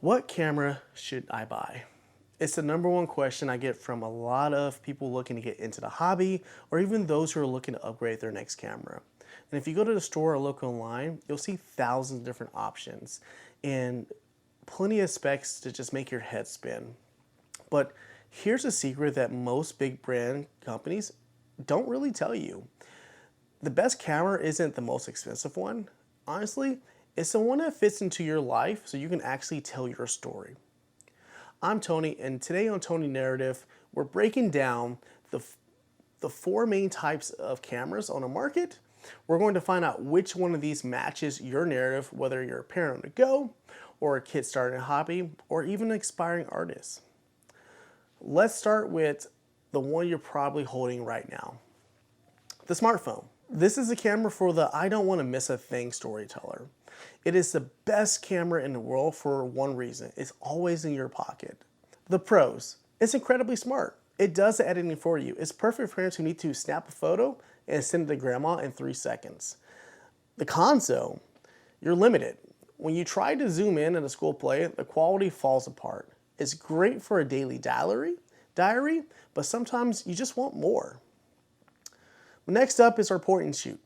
What camera should I buy? It's the number one question I get from a lot of people looking to get into the hobby or even those who are looking to upgrade their next camera. And if you go to the store or look online, you'll see thousands of different options and plenty of specs to just make your head spin. But here's a secret that most big brand companies don't really tell you. The best camera isn't the most expensive one. Honestly, it's the one that fits into your life so you can actually tell your story. I'm Tony, and today on Tony Narrative, we're breaking down the four main types of cameras on the market. We're going to find out which one of these matches your narrative, whether you're a parent on the go, or a kid starting a hobby, or even an aspiring artist. Let's start with the one you're probably holding right now, the smartphone. This is a camera for the I don't want to miss a thing storyteller. It is the best camera in the world for one reason. It's always in your pocket. The pros. It's incredibly smart. It does the editing for you. It's perfect for parents who need to snap a photo and send it to grandma in 3 seconds. The cons though, you're limited. When you try to zoom in a school play, the quality falls apart. It's great for a daily diary, but sometimes you just want more. Next up is our point and shoot.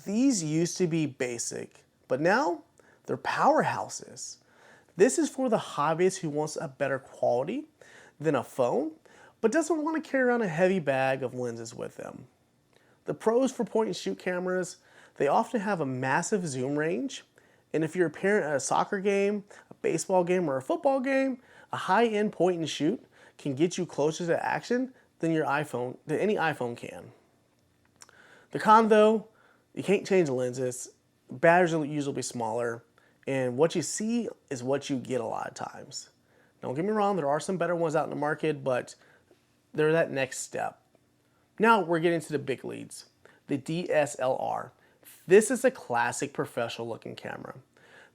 These used to be basic, but now they're powerhouses. This is for the hobbyist who wants a better quality than a phone, but doesn't want to carry around a heavy bag of lenses with them. The pros for point and shoot cameras, they often have a massive zoom range, and if you're a parent at a soccer game, a baseball game, or a football game, a high-end point and shoot can get you closer to action than any iPhone can. The con though, you can't change the lenses, batteries will usually be smaller, and what you see is what you get a lot of times. Don't get me wrong, there are some better ones out in the market, but they're that next step. Now we're getting to the big leads, the DSLR. This is a classic professional looking camera.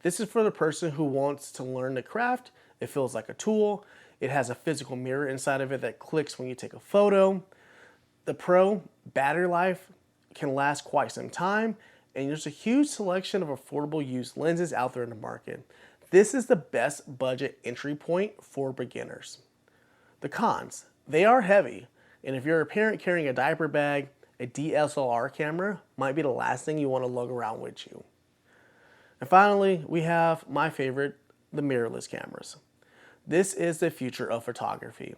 This is for the person who wants to learn the craft. It feels like a tool. It has a physical mirror inside of it that clicks when you take a photo. The pro, battery life, can last quite some time, and there's a huge selection of affordable used lenses out there in the market. This is the best budget entry point for beginners. The cons, they are heavy, and if you're a parent carrying a diaper bag, a DSLR camera might be the last thing you want to lug around with you. And finally, we have my favorite, the mirrorless cameras. This is the future of photography.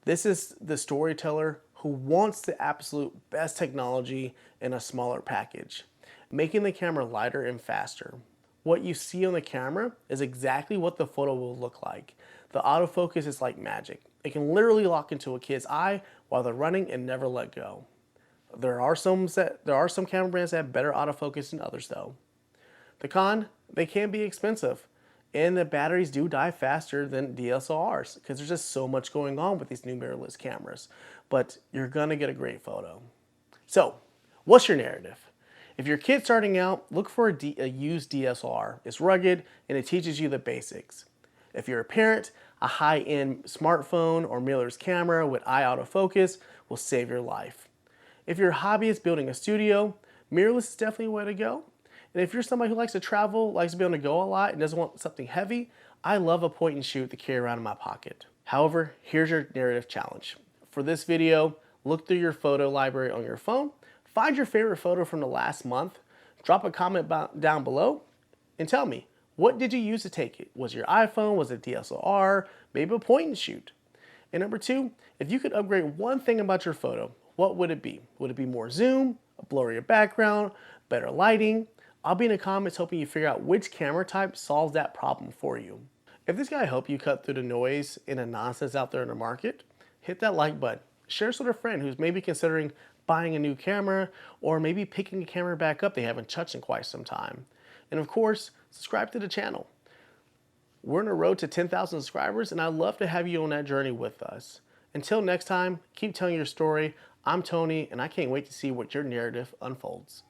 This is the storyteller who wants the absolute best technology in a smaller package, making the camera lighter and faster. What you see on the camera is exactly what the photo will look like. The autofocus is like magic. It can literally lock into a kid's eye while they're running and never let go. There are some camera brands that have better autofocus than others though. The con, they can be expensive. And the batteries do die faster than DSLRs because there's just so much going on with these new mirrorless cameras. But you're gonna get a great photo. So, what's your narrative? If your kid's starting out, look for a used DSLR. It's rugged and it teaches you the basics. If you're a parent, a high-end smartphone or mirrorless camera with eye autofocus will save your life. If you're a hobbyist building a studio, mirrorless is definitely a way to go. And if you're somebody who likes to travel, likes to be on the go a lot, and doesn't want something heavy, I love a point and shoot to carry around in my pocket. However, here's your narrative challenge. For this video, look through your photo library on your phone, find your favorite photo from the last month, drop a comment down below, and tell me, what did you use to take it? Was it your iPhone? Was it DSLR? Maybe a point and shoot? And number two, if you could upgrade one thing about your photo, what would it be? Would it be more zoom, a blurrier background, better lighting? I'll be in the comments hoping you figure out which camera type solves that problem for you. If this guy helped you cut through the noise and the nonsense out there in the market, hit that like button. Share this with a friend who's maybe considering buying a new camera or maybe picking a camera back up they haven't touched in quite some time. And of course, subscribe to the channel. We're on a road to 10,000 subscribers and I'd love to have you on that journey with us. Until next time, keep telling your story. I'm Tony and I can't wait to see what your narrative unfolds.